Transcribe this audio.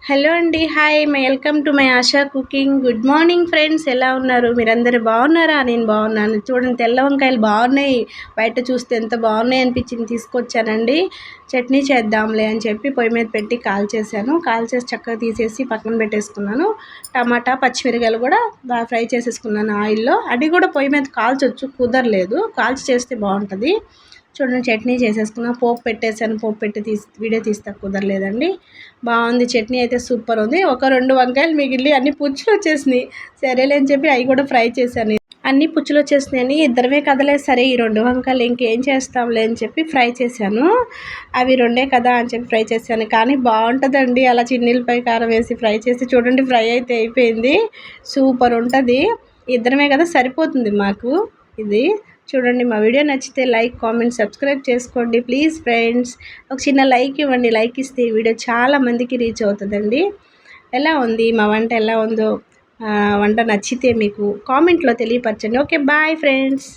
Hello అండి. Hi. Welcome to my ASHA cooking. Good morning friends. ఎలా ఉన్నారు? మీరందరూ బాగున్నారా? నేను బాగున్నాను. చూడండి, తెల్ల వంకాయలు బాగున్నాయి. బయట చూస్తే ఎంత బాగున్నాయి అనిపించింది, తీసుకొచ్చానండి. చట్నీ చేద్దాంలే అని చెప్పి పొయ్యి మీద పెట్టి కాల్చేసాను. కాల్చేసి చక్కగా తీసేసి పక్కన పెట్టేసుకున్నాను. టమాటా పచ్చిమిరకాయలు కూడా బాగా ఫ్రై చేసేసుకున్నాను ఆయిల్లో. అది కూడా పొయ్యి మీద కాల్చొచ్చు, కుదరలేదు. కాల్చి చేస్తే బాగుంటుంది. చూడండి, చట్నీ చేసేసుకున్నా. పోపు పెట్టేసాను. పోపు పెట్టి వీడియో తీస్తే కుదరలేదండి. బాగుంది. చట్నీ అయితే సూపర్ ఉంది. ఒక 2 వంకాయలు మిగిలి అన్ని పుచ్చులు వచ్చేసినాయి. సరేలే అని చెప్పి అవి కూడా ఫ్రై చేశాను. అన్ని పుచ్చులు వచ్చేసినాయని ఇద్దరమే కదలే, సరే ఈ 2 వంకాయలు ఇంకేం చేస్తాంలే అని చెప్పి ఫ్రై చేశాను. అవి 2 కదా అని చెప్పి ఫ్రై చేశాను. కానీ బాగుంటుందండి అలా చిన్నిలపై కారం వేసి ఫ్రై చేసి. చూడండి, ఫ్రై అయితే అయిపోయింది. సూపర్ ఉంటుంది. ఇద్దరమే కదా, సరిపోతుంది మాకు ఇది. చూడండి, మా వీడియో నచ్చితే లైక్, కామెంట్, సబ్స్క్రైబ్ చేసుకోండి ప్లీజ్ ఫ్రెండ్స్. ఒక చిన్న లైక్ ఇవ్వండి. లైక్ ఇస్తే ఈ వీడియో చాలా మందికి రీచ్ అవుతుందండి. ఎలా ఉంది మా వంట, ఎలా ఉందో వంట నచ్చితే మీకు కామెంట్లో తెలియపరచండి. Okay, bye friends.